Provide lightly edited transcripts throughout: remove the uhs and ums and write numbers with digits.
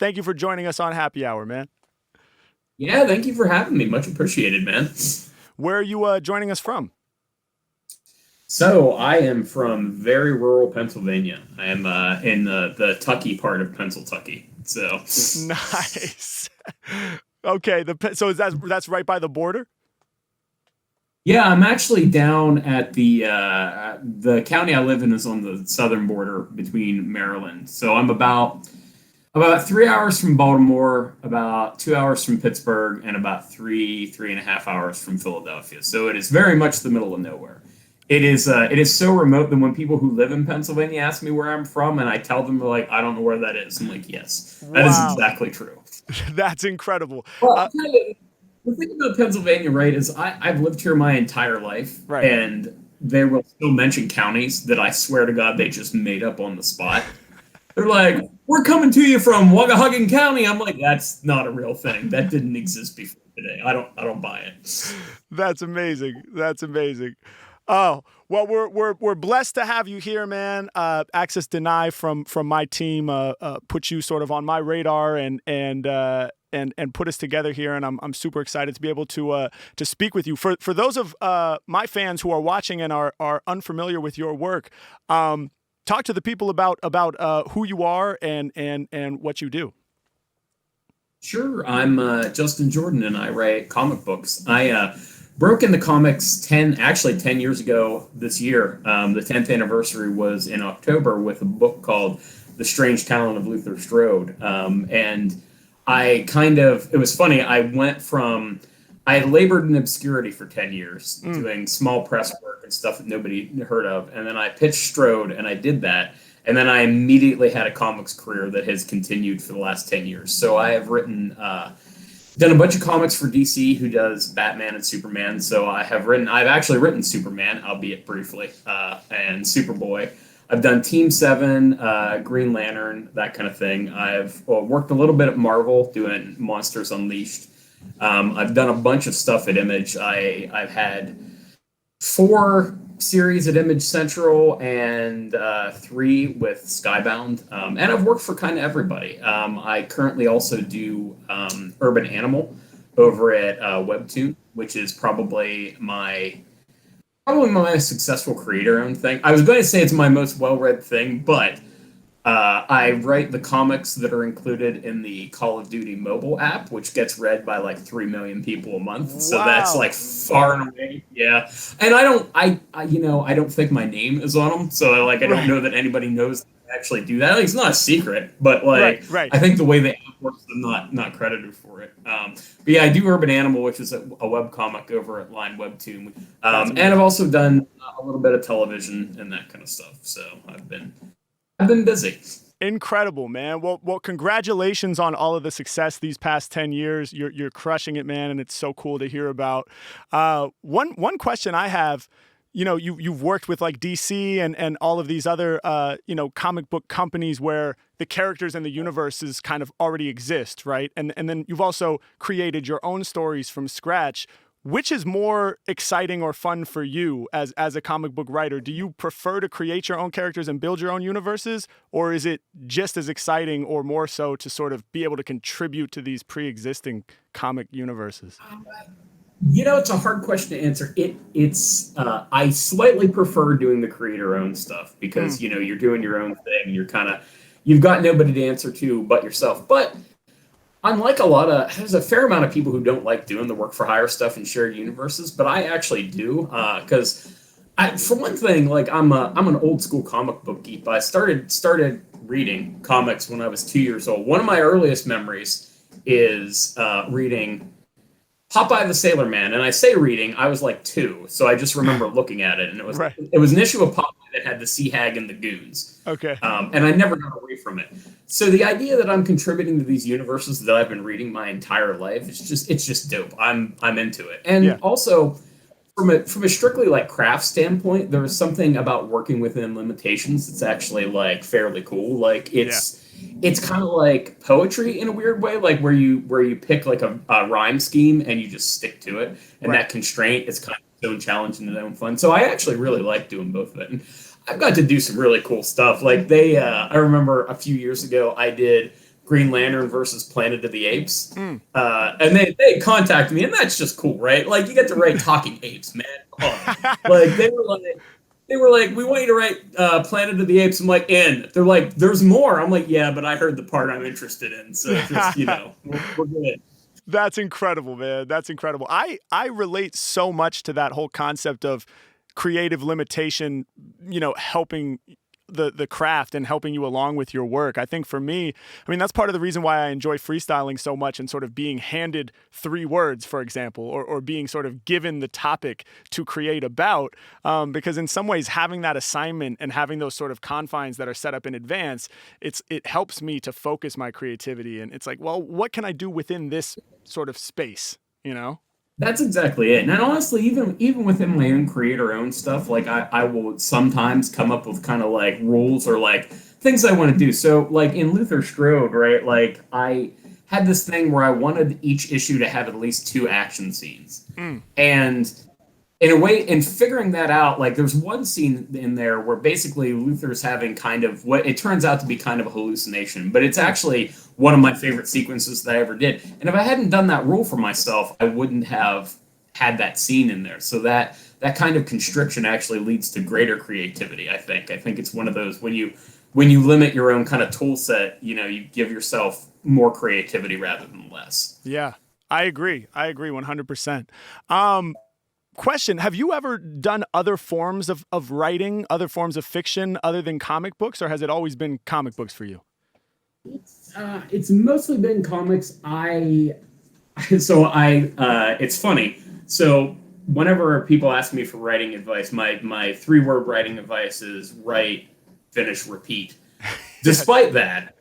thank you for joining us on Happy Hour, man. Yeah, thank you for having me. Much appreciated, man. Where are you joining us from? So I am from very rural Pennsylvania. I am in the Tucky part of Pennsylvania. So Nice. Okay, so that's right by the border? yeah, I'm actually down at the county I live in is on the southern border between Maryland. So I'm about 3 hours from Baltimore, about 2 hours from Pittsburgh, and about three and a half hours from Philadelphia. So it is very much the middle of nowhere. It is so remote that when people who live in Pennsylvania ask me where I'm from, and I tell them like I don't know where that is, I'm like, yes, that is Wow. exactly true. That's incredible. Well, Uh, the thing about Pennsylvania, right, is I've lived here my entire life, right. and they will still mention counties that I swear to God they just made up on the spot. They're like, "We're coming to you from Wagahuggin County." I'm like, "That's not a real thing. That didn't exist before today. I don't buy it." That's amazing. That's amazing. Oh, well, we're blessed to have you here, man. Access Deny from my team put you sort of on my radar and put us together here, and I'm super excited to be able to speak with you. For those of my fans who are watching and are unfamiliar with your work, talk to the people about who you are and what you do. Sure, I'm Justin Jordan, and I write comic books. I broke into comics 10 years ago this year. The 10th anniversary was in October with a book called The Strange Talent of Luther Strode. And it was funny. I had labored in obscurity for 10 years, Mm. doing small press work and stuff that nobody heard of. And then I pitched Strode, and I did that. And then I immediately had a comics career that has continued for the last 10 years. So I have done a bunch of comics for DC, who does Batman and Superman. So I've actually written Superman, albeit briefly, and Superboy. I've done Team Seven, Green Lantern, that kind of thing. I've worked a little bit at Marvel doing Monsters Unleashed. I've done a bunch of stuff at Image. I've had 4 series at Image Central and 3 with Skybound. And I've worked for kind of everybody. I currently also do Urban Animal over at Webtoon, which is probably my successful creator-owned thing. I was going to say it's my most well-read thing, but I write the comics that are included in the Call of Duty mobile app, which gets read by like 3 million people a month. So that's Wow. like far and away, yeah. And I don't think my name is on them, so like I don't Right. know that anybody knows I actually do that. Like, it's not a secret, but Right. like Right. I think the way the app works, I'm not credited for it. But yeah, I do Urban Animal, which is a web comic over at Line Webtoon, That's and I've amazing. also done a little bit of television and that kind of stuff. So I've been busy. Incredible, man. Well, congratulations on all of the success these past 10 years. You're crushing it, man, and it's so cool to hear about. One question I have, you've worked with like DC and all of these other comic book companies where the characters and the universes kind of already exist, right? And then you've also created your own stories from scratch. Which is more exciting or fun for you as a comic book writer? Do you prefer to create your own characters and build your own universes, or is it just as exciting or more so to sort of be able to contribute to these pre-existing comic universes? It's a hard question to answer. It's I slightly prefer doing the creator owned stuff Mm. because you're doing your own thing. You've got nobody to answer to but yourself. But unlike there's a fair amount of people who don't like doing the work for hire stuff in shared universes, but I actually do because for one thing, like I'm an old school comic book geek. But I started reading comics when I was 2 years old. One of my earliest memories is reading Popeye the Sailor Man, and I say reading, I was like 2, so I just remember looking at it, and it was Right. it was an issue of Popeye that had the Sea Hag and the Goons, Okay. and I never got away from it. So the idea that I'm contributing to these universes that I've been reading my entire life, it's just dope. I'm into it, Yeah. and also from a strictly like craft standpoint, there's something about working within limitations that's actually like fairly cool. Like Yeah. it's kind of like poetry in a weird way, like where you pick like a rhyme scheme and you just stick to it, and Right. that constraint is kind of its own challenge and its own fun. So I actually really like doing both of it. And I've got to do some really cool stuff. Like I remember a few years ago, I did Green Lantern versus Planet of the Apes. And they contacted me, and that's just cool, right? Like, you get to write talking apes, man. Come on. Like, they were like, we want you to write Planet of the Apes. I'm like, and they're like, there's more. I'm like, yeah, but I heard the part I'm interested in, so just, we're good. That's incredible, man. That's incredible. I relate so much to that whole concept of creative limitation, helping the craft and helping you along with your work. I think for me, that's part of the reason why I enjoy freestyling so much and sort of being handed 3 words, for example, or being sort of given the topic to create about, because in some ways having that assignment and having those sort of confines that are set up in advance, it helps me to focus my creativity. And it's like, well, what can I do within this sort of space, That's exactly it. And honestly, even within my own creator-owned stuff, like I will sometimes come up with kind of like rules or like things I want to do. So like in Luther Strode, right? Like I had this thing where I wanted each issue to have at least 2 action scenes. And in a way, in figuring that out, like there's one scene in there where basically Luther's having kind of what it turns out to be kind of a hallucination, but it's actually one of my favorite sequences that I ever did. And if I hadn't done that rule for myself, I wouldn't have had that scene in there. So that kind of constriction actually leads to greater creativity, I think. I think it's one of those when you limit your own kind of tool set, you give yourself more creativity rather than less. Yeah, I agree 100%. Question, have you ever done other forms of writing, other forms of fiction other than comic books, or has it always been comic books for you? It's mostly been comics. It's funny. So whenever people ask me for writing advice, my 3-word writing advice is write, finish, repeat. Despite that,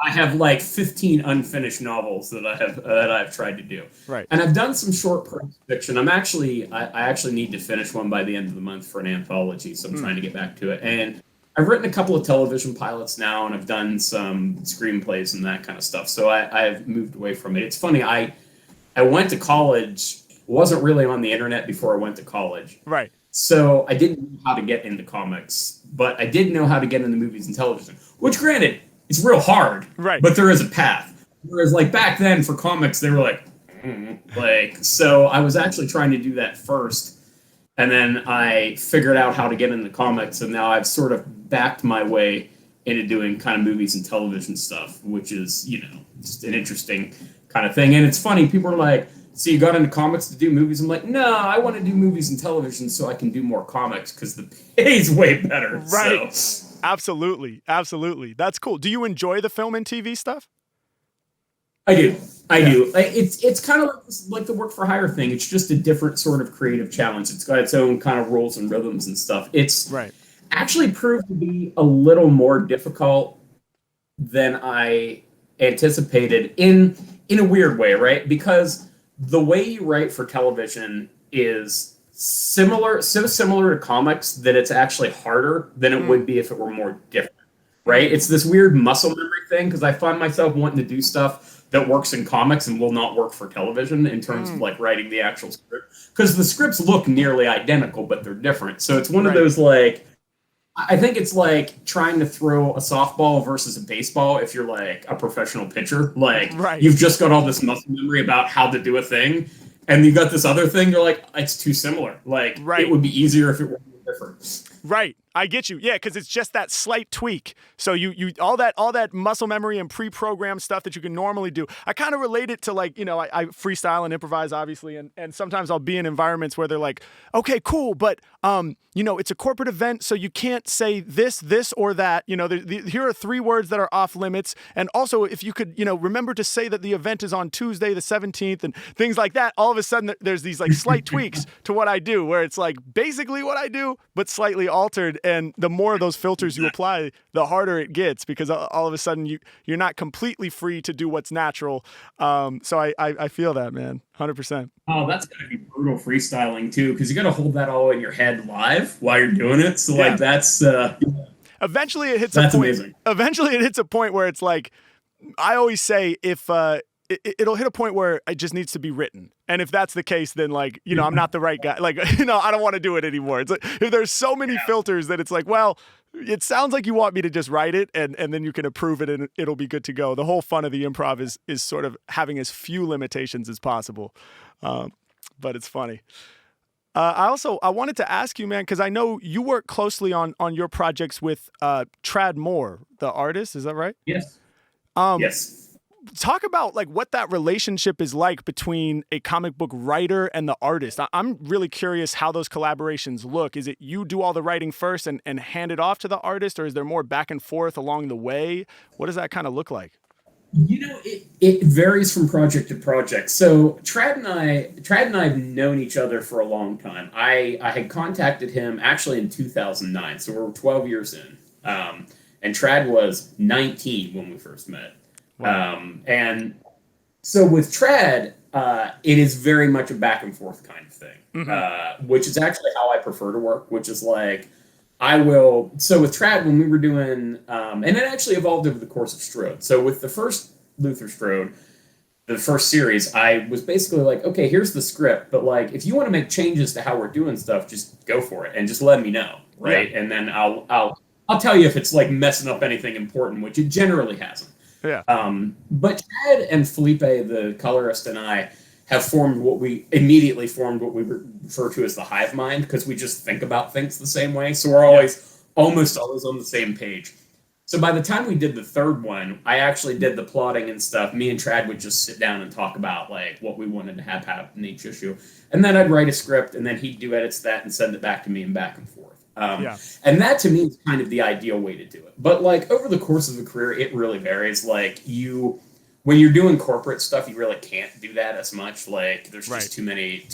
I have like 15 unfinished novels that I've tried to do. Right. And I've done some short prose fiction. I actually need to finish one by the end of the month for an anthology, so I'm trying to get back to it. And I've written a couple of television pilots now, and I've done some screenplays and that kind of stuff. So I've moved away from it. It's funny, I went to college, wasn't really on the internet before I went to college. Right. So I didn't know how to get into comics, but I did know how to get into movies and television, which granted, it's real hard, right? But there is a path. Whereas like back then for comics, they were like, so I was actually trying to do that first. And then I figured out how to get into comics. And now I've sort of backed my way into doing kind of movies and television stuff, which is, just an interesting kind of thing. And it's funny. People are like, so you got into comics to do movies? I'm like, no, I want to do movies and television so I can do more comics because the pay's way better. Right. So. Absolutely. That's cool. Do you enjoy the film and TV stuff? I do. It's kind of like the work for hire thing. It's just a different sort of creative challenge. It's got its own kind of rules and rhythms and stuff. It's actually proved to be a little more difficult than I anticipated in a weird way, right? Because the way you write for television is so similar to comics that it's actually harder than it would be if it were more different, right? It's this weird muscle memory thing because I find myself wanting to do stuff that works in comics and will not work for television in terms of like writing the actual script because the scripts look nearly identical, but they're different. So it's one of those like, I think it's like trying to throw a softball versus a baseball if you're like a professional pitcher. Like you've just got all this muscle memory about how to do a thing. And you got this other thing, you're like, it's too similar. Like, it would be easier if it were different. Right. I get you. Yeah, because it's just that slight tweak. So you all that muscle memory and pre-programmed stuff that you can normally do. I kind of relate it to like, I freestyle and improvise, obviously, and sometimes I'll be in environments where they're like, okay, cool, but it's a corporate event, so you can't say this, or that. Here are 3 words that are off limits, and also if you could, remember to say that the event is on Tuesday the 17th and things like that. All of a sudden, there's these like slight tweaks to what I do, where it's like basically what I do, but slightly altered. And the more of those filters you apply, the harder it gets because all of a sudden you're not completely free to do what's natural. So I feel that, man, 100%. Oh, that's gotta be brutal freestyling too, because you got to hold that all in your head live while you're doing it. So like that's eventually it hits that's a point. Amazing. Eventually it hits a point where it's like, I always say if it'll hit a point where it just needs to be written. And if that's the case, then like, I'm not the right guy. Like, I don't want to do it anymore. It's like, if there's so many filters that it's like, well, It sounds like you want me to just write it and then you can approve it and it'll be good to go. The whole fun of the improv is sort of having as few limitations as possible. Um, but it's funny. I wanted to ask you, man, because I know you work closely on your projects with Trad Moore, the artist. Is that right? Yes. Um, Yes. Talk about like what that relationship is like between a comic book writer and the artist. I'm really curious how those collaborations look. Is it you do all the writing first and hand it off to the artist, or is there more back and forth along the way? What does that kind of look like? It varies from project to project. So Trad and I have known each other for a long time. I had contacted him actually in 2009, so we're 12 years in. And Trad was 19 when we first met. Wow. And so with Trad, it is very much a back and forth kind of thing, which is actually how I prefer to work, which is like, so with Trad, when we were doing, and it actually evolved over the course of Strode. So with the first Luther Strode, the first series, I was basically like, okay, here's the script, but like, if you want to make changes to how we're doing stuff, just go for it and just let me know, right? Yeah. And then I'll tell you if it's like messing up anything important, which it generally hasn't. Yeah. But Chad and Felipe, the colorist, and I have immediately formed what we refer to as the hive mind, because we just think about things the same way. So we're almost always on the same page. So by the time we did the third one, I actually did the plotting and stuff. Me and Trad would just sit down and talk about like what we wanted to have happen in each issue. And then I'd write a script, and then he'd do edits to that and send it back to me and back and forth. And that to me is kind of the ideal way to do it. But like over the course of the career, it really varies. Like when you're doing corporate stuff, you really can't do that as much. Like there's just too many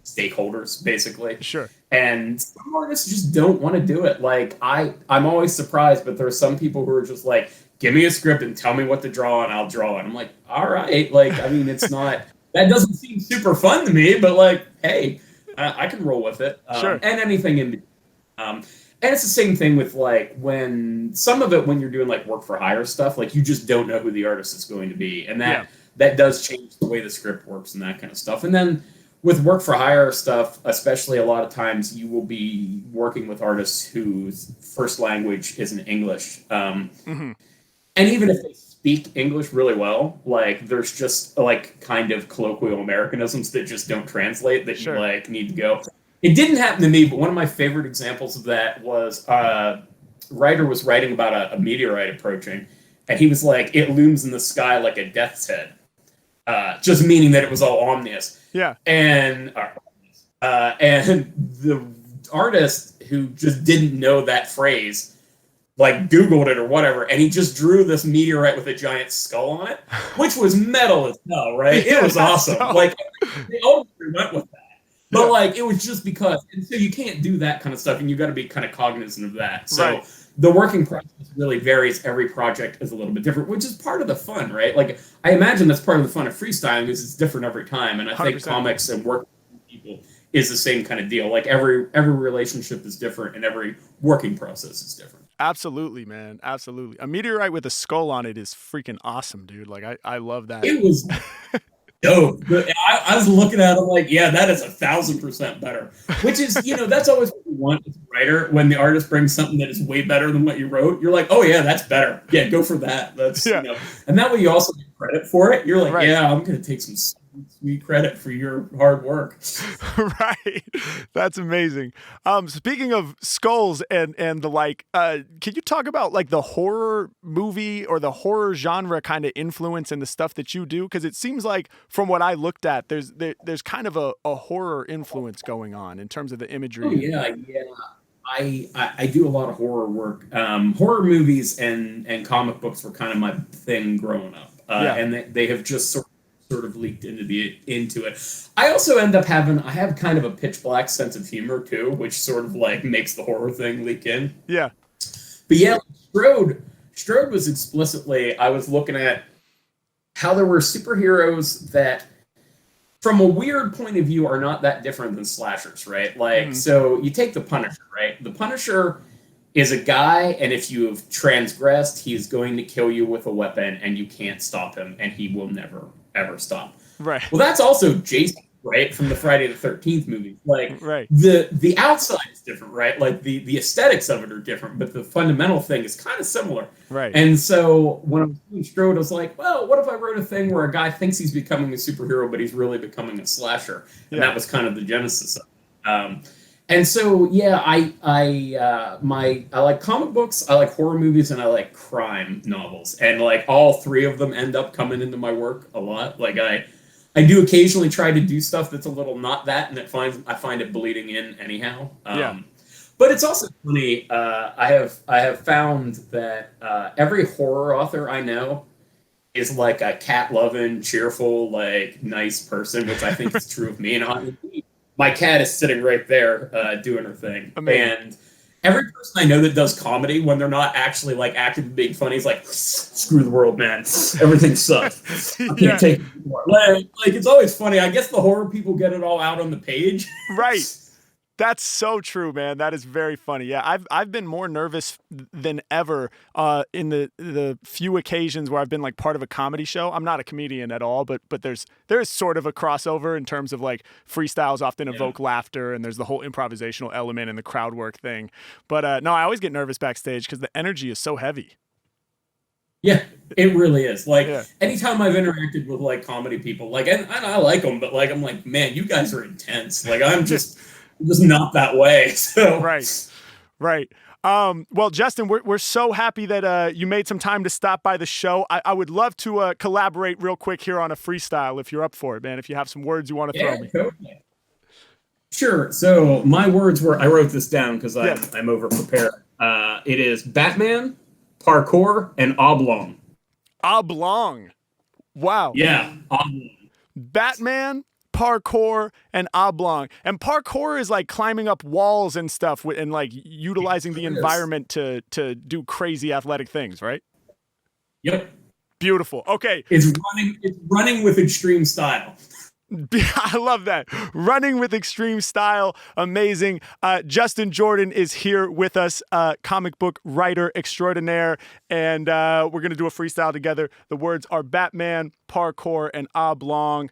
stakeholders, basically. Sure. And some artists just don't want to do it. Like I'm always surprised, but there are some people who are just like, give me a script and tell me what to draw, and I'll draw it. I'm like, all right. Like, I mean, it's not that doesn't seem super fun to me, but like, hey, I can roll with it. Sure. And anything in between. And it's the same thing with like when you're doing like work for hire stuff, like you just don't know who the artist is going to be. And that does change the way the script works and that kind of stuff. And then with work for hire stuff, especially a lot of times you will be working with artists whose first language isn't English. And even if they speak English really well, like there's just like kind of colloquial Americanisms that just don't translate that you like need to go. It didn't happen to me, but one of my favorite examples of that was a writer was writing about a meteorite approaching, and he was like, it looms in the sky like a death's head, just meaning that it was all ominous. Yeah. And the artist who just didn't know that phrase, like Googled it or whatever, and he just drew this meteorite with a giant skull on it, which was metal as hell, right? It was awesome. Like, they all went with that. But like it was just because, and so you can't do that kind of stuff, and you got to be kind of cognizant of that. So the working process really varies. Every project is a little bit different, which is part of the fun, right? Like I imagine that's part of the fun of freestyling is it's different every time, and I think 100%. Comics and working with people is the same kind of deal. Like every relationship is different, and every working process is different. Absolutely, man. Absolutely. A meteorite with a skull on it is freaking awesome, dude. Like I love that. It was. Dope. I was looking at it like, yeah, that is 1,000% better. Which is, that's always what you want as a writer. When the artist brings something that is way better than what you wrote, you're like, oh yeah, that's better. Yeah, go for that. That's and that way you also get credit for it. You're like, yeah, I'm gonna take some sweet credit for your hard work. Right. That's amazing. Speaking of skulls and the like, can you talk about like the horror movie or the horror genre kind of influence in the stuff that you do? Because it seems like from what I looked at, there's kind of a horror influence going on in terms of the imagery. Oh, yeah. I do a lot of horror work. Horror movies and comic books were kind of my thing growing up. And they have just sort of leaked into it. I also end up I have kind of a pitch black sense of humor too, which sort of like makes the horror thing leak in. Yeah. But yeah, Strode was explicitly, I was looking at how there were superheroes that from a weird point of view are not that different than slashers, right? Like, so you take the Punisher, right? The Punisher is a guy, and if you have transgressed, he is going to kill you with a weapon, and you can't stop him, and he will never, ever stop. Right. Well, that's also Jason, right, from the Friday the 13th movies. Like Right. the outside is different, right? Like the aesthetics of it are different, but the fundamental thing is kind of similar. Right. And so when I was doing Strode, I was like, well, what if I wrote a thing where a guy thinks he's becoming a superhero, but he's really becoming a slasher? And that was kind of the genesis of it. And so, yeah, I like comic books, I like horror movies, and I like crime novels. And like all three of them end up coming into my work a lot. Like I do occasionally try to do stuff that's a little not that, and I find it bleeding in anyhow. But it's also funny. I have found that every horror author I know is like a cat loving, cheerful, like nice person, which I think is true of me. And my cat is sitting right there doing her thing. Amazing. And every person I know that does comedy, when they're not actually like actively being funny, is like, screw the world, man. Everything sucks. I can't take it anymore. Like it's always funny. I guess the horror people get it all out on the page. Right. That's so true, man. That is very funny. Yeah, I've been more nervous than ever in the few occasions where I've been like part of a comedy show. I'm not a comedian at all, but there is sort of a crossover in terms of like freestyles often evoke laughter, and there's the whole improvisational element and the crowd work thing. But no, I always get nervous backstage because the energy is so heavy. Yeah, it really is. Like anytime I've interacted with like comedy people, like and I like them, but like I'm like, man, you guys are intense. Like I'm just not that way. So right. Well, Justin, we're so happy that you made some time to stop by the show. I would love to collaborate real quick here on a freestyle if you're up for it, man. If you have some words you want to throw me. Totally. Sure. So my words were, I wrote this down because I'm over prepared. It is Batman, parkour, and oblong. Oblong. Wow. Yeah. Oblong. Batman, parkour, and oblong. And parkour is like climbing up walls and stuff and like utilizing the environment to do crazy athletic things, right? Yep. Beautiful. Okay. It's running with extreme style. I love that. Running with extreme style. Amazing. Justin Jordan is here with us, comic book writer extraordinaire, and we're going to do a freestyle together. The words are Batman, parkour, and oblong.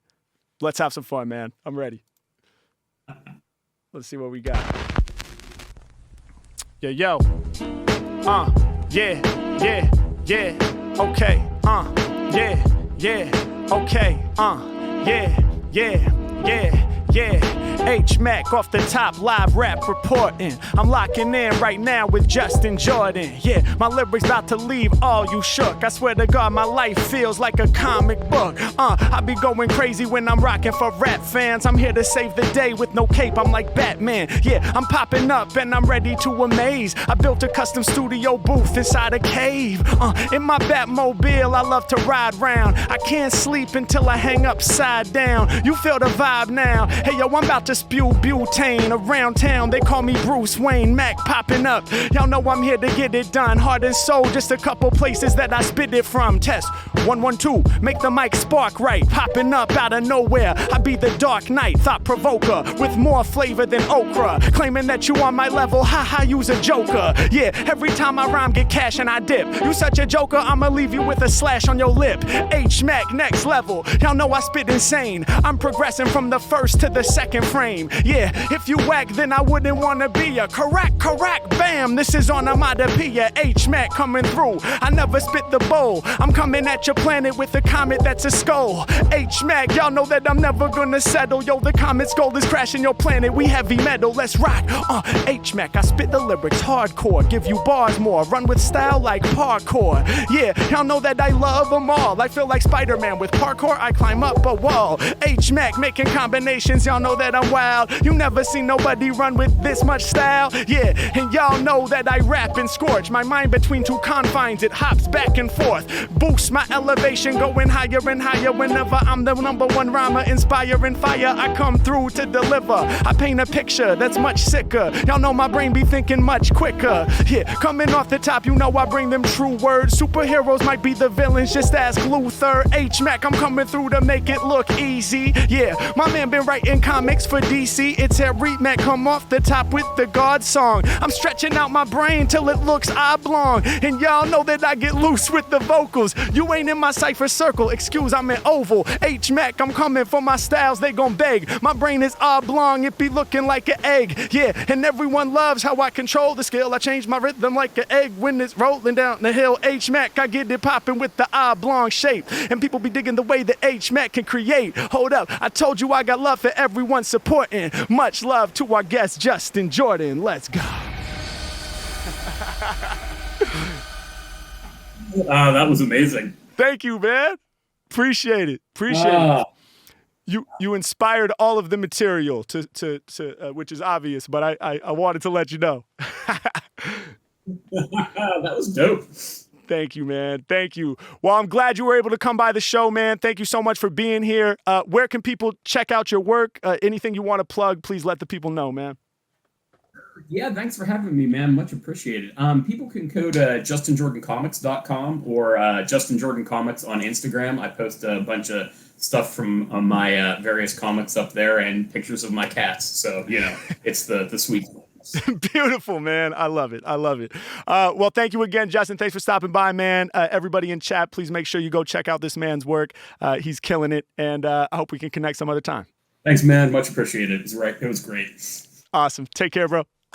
Let's have some fun, man. I'm ready. Let's see what we got. Yo. Yeah. Okay. Yeah. Okay. Yeah. Mack off the top, live rap reporting. I'm locking in right now with Justin Jordan. Yeah, my lyrics about to leave all you shook. I swear to God, my life feels like a comic book. I be going crazy when I'm rocking for rap fans. I'm here to save the day with no cape. I'm like Batman. Yeah, I'm popping up and I'm ready to amaze. I built a custom studio booth inside a cave. In my Batmobile, I love to ride round. I can't sleep until I hang upside down. You feel the vibe now. Hey, yo, I'm about to spew butane around town. They call me Bruce Wayne, Mack popping up. Y'all know I'm here to get it done. Heart and soul, just a couple places that I spit it from. Test 1 1 2, make the mic spark right. Popping up out of nowhere. I be the Dark Knight, thought provoker, with more flavor than okra. Claiming that you on my level, haha, you's a joker. Yeah, every time I rhyme, get cash and I dip. You such a joker, I'ma leave you with a slash on your lip. Mack, next level. Y'all know I spit insane. I'm progressing from the first to the second frame. Yeah, if you whack, then I wouldn't wanna be ya. Correct, bam, this is onomatopoeia. Mack coming through, I never spit the bowl. I'm coming at your planet with a comet that's a skull. Mack, y'all know that I'm never gonna settle. Yo, the comet's goal is crashing your planet, we heavy metal, let's rock. Mack, I spit the lyrics hardcore, give you bars more, run with style like parkour. Yeah, y'all know that I love them all. I feel like Spider-Man with parkour, I climb up a wall. Mack making combinations, y'all know that I'm wild. You never seen nobody run with this much style. Yeah, and y'all know that I rap and scorch. My mind between two confines, it hops back and forth. Boost my elevation, going higher and higher. Whenever I'm the #1 rhymer, inspiring fire, I come through to deliver. I paint a picture that's much sicker. Y'all know my brain be thinking much quicker. Yeah, coming off the top, you know I bring them true words. Superheroes might be the villains, just ask Luther. Mack, I'm coming through to make it look easy. Yeah, my man been writing comics for DC. It's Harry Mack, come off the top with the God song. I'm stretching out my brain till it looks oblong. And y'all know that I get loose with the vocals. You ain't in in my cipher circle, excuse I'm an oval. H-Mack, I'm coming for my styles, they gon' beg. My brain is oblong, it be looking like an egg. Yeah, and everyone loves how I control the scale. I change my rhythm like an egg when it's rolling down the hill. H-Mack, I get it popping with the oblong shape. And people be digging the way that H-Mack can create. Hold up, I told you I got love for everyone supporting. Much love to our guest, Justin Jordan. Let's go. That was amazing. Thank you, man. Appreciate it. Appreciate it. You inspired all of the material to which is obvious, but I wanted to let you know. That was dope. Thank you, man. Thank you. Well, I'm glad you were able to come by the show, man. Thank you so much for being here. Where can people check out your work? Anything you want to plug, please let the people know, man. Yeah, thanks for having me, man. Much appreciated. People can go to justinjordancomics.com or Justin Jordan Comics on Instagram. I post a bunch of stuff from my various comics up there and pictures of my cats. So, it's the sweet things. Beautiful, man. I love it. I love it. Well, thank you again, Justin. Thanks for stopping by, man. Everybody in chat, please make sure you go check out this man's work. He's killing it, and I hope we can connect some other time. Thanks, man. Much appreciated. It was great. Awesome. Take care, bro.